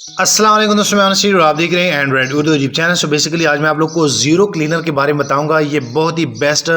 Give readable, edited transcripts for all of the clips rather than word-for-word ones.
अस्सलाम वालेकुम दोस्तों, मैं अनसीर और आप देख रहे हैं Android Urdu YouTube channel. So basically आज मैं आप लोग को ज़ीरो क्लीनर के बारे में बताऊंगा। ये बहुत ही बेस्ट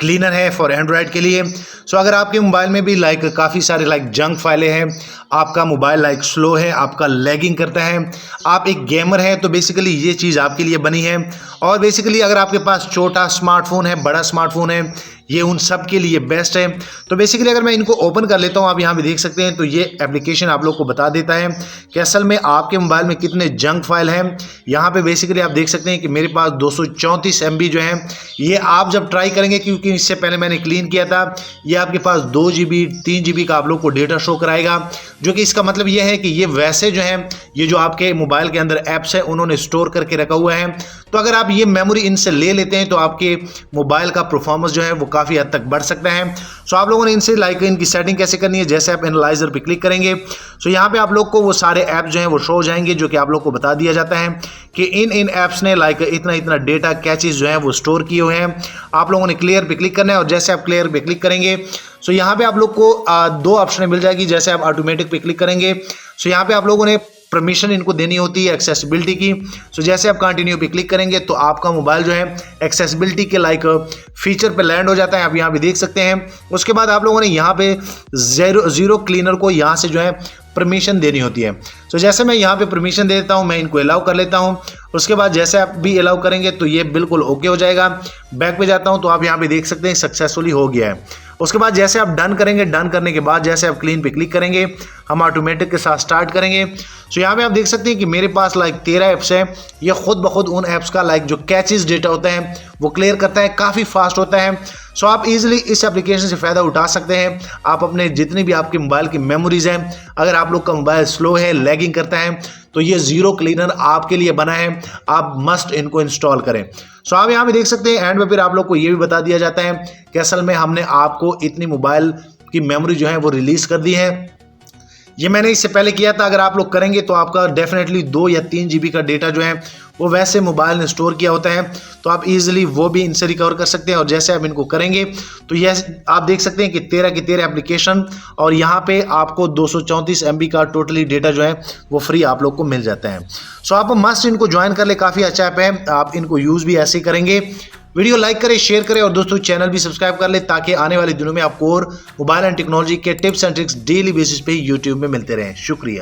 क्लीनर है फॉर एंड्रॉयड के लिए। सो अगर आपके मोबाइल में भी काफ़ी सारे जंक फाइलें हैं, आपका मोबाइल स्लो है, आपका लैगिंग करता है, आप एक गेमर हैं, तो बेसिकली ये चीज़ आपके लिए बनी है। और बेसिकली अगर आपके पास छोटा स्मार्टफोन है, बड़ा स्मार्टफोन है, ये उन सब के लिए बेस्ट है। तो बेसिकली अगर मैं इनको ओपन कर लेता हूँ, आप यहाँ पे देख सकते हैं, तो ये एप्लीकेशन आप लोग को बता देता है कि असल में आपके मोबाइल में कितने जंक फाइल हैं। यहाँ पे बेसिकली आप देख सकते हैं कि मेरे पास 234 MB जो है, ये आप जब ट्राई करेंगे, क्योंकि इससे पहले मैंने क्लीन किया था, ये आपके पास 2 GB 3 GB का आप लोग को डेटा शो कराएगा, जो कि इसका मतलब ये है कि ये वैसे जो है, ये जो आपके मोबाइल के अंदर ऐप्स है उन्होंने स्टोर करके रखा हुआ है। तो अगर आप ये मेमोरी इनसे ले लेते हैं तो आपके मोबाइल का परफॉर्मेंस जो है वो काफ़ी हद तक बढ़ सकता है। सो आप लोगों ने इनसे इनकी सेटिंग कैसे करनी है, जैसे आप एनालाइजर पे क्लिक करेंगे, सो यहाँ पे आप लोग को वो सारे ऐप जो हैं वो शो हो जाएंगे, जो कि आप लोग को बता दिया जाता है कि इन ऐप्स ने इतना इतना डेटा कैचेज जो है वो स्टोर किए हुए हैं। आप लोगों ने क्लियर पे क्लिक करना है, और जैसे आप क्लियर पे क्लिक करेंगे, सो यहाँ पे आप लोग को 2 ऑप्शन मिल जाएगी। जैसे आप ऑटोमेटिक पे क्लिक करेंगे, सो यहाँ पे आप लोगों ने परमिशन इनको देनी होती है एक्सेसिबिलिटी की। सो जैसे आप कंटिन्यू पे क्लिक करेंगे तो आपका मोबाइल जो है एक्सेसिबिलिटी के फीचर पे लैंड हो जाता है, आप यहाँ पे देख सकते हैं। उसके बाद आप लोगों ने यहाँ पे ज़ीरो क्लीनर को यहाँ से जो है परमिशन देनी होती है। सो जैसे मैं यहाँ पे परमिशन दे देता हूँ, मैं इनको अलाउ कर लेता हूँ। उसके बाद जैसे आप भी अलाउ करेंगे तो ये बिल्कुल ओके हो जाएगा। बैक पे जाता हूँ तो आप यहाँ पे देख सकते हैं सक्सेसफुली हो गया है। उसके बाद जैसे आप डन करेंगे, डन करने के बाद जैसे आप क्लीन पे क्लिक करेंगे, हम ऑटोमेटिक के साथ स्टार्ट करेंगे। सो यहाँ पे आप देख सकते हैं कि मेरे पास 13 ऐप्स हैं। ये खुद ब खुद उन ऐप्स का जो कैचेस डेटा होता है वो क्लियर करता है, काफ़ी फास्ट होता है। सो आप इजीली इस एप्लीकेशन से फ़ायदा उठा सकते हैं। आप अपने जितनी भी आपके मोबाइल की मेमोरीज हैं, अगर आप लोग का मोबाइल स्लो है, लैगिंग करता है, तो ये ज़ीरो क्लीनर आपके लिए बना है। आप मस्ट इनको इंस्टॉल करें। सो आप यहाँ पे देख सकते हैं एंड में फिर आप लोग को ये भी बता दिया जाता है कि असल में हमने आपको इतनी मोबाइल की मेमोरी जो है वो रिलीज़ कर दी है। ये मैंने इससे पहले किया था। अगर आप लोग करेंगे तो आपका डेफिनेटली 2 या 3 GB का डेटा जो है वो वैसे मोबाइल ने स्टोर किया होता है, तो आप इजीली वो भी इनसे रिकवर कर सकते हैं। और जैसे आप इनको करेंगे तो ये आप देख सकते हैं कि 13 की 13 एप्लीकेशन, और यहाँ पे आपको 234 MB का टोटली डेटा जो है वो फ्री आप लोग को मिल जाता है। सो आप मस्ट इनको ज्वाइन कर ले, काफ़ी अच्छा ऐप है। आप इनको यूज़ भी ऐसे ही करेंगे। वीडियो लाइक करें, शेयर करें, और दोस्तों चैनल भी सब्सक्राइब कर ले, ताकि आने वाले दिनों में आपको और मोबाइल एंड टेक्नोलॉजी के tips and tricks daily basis पे यूट्यूब में मिलते रहें। शुक्रिया।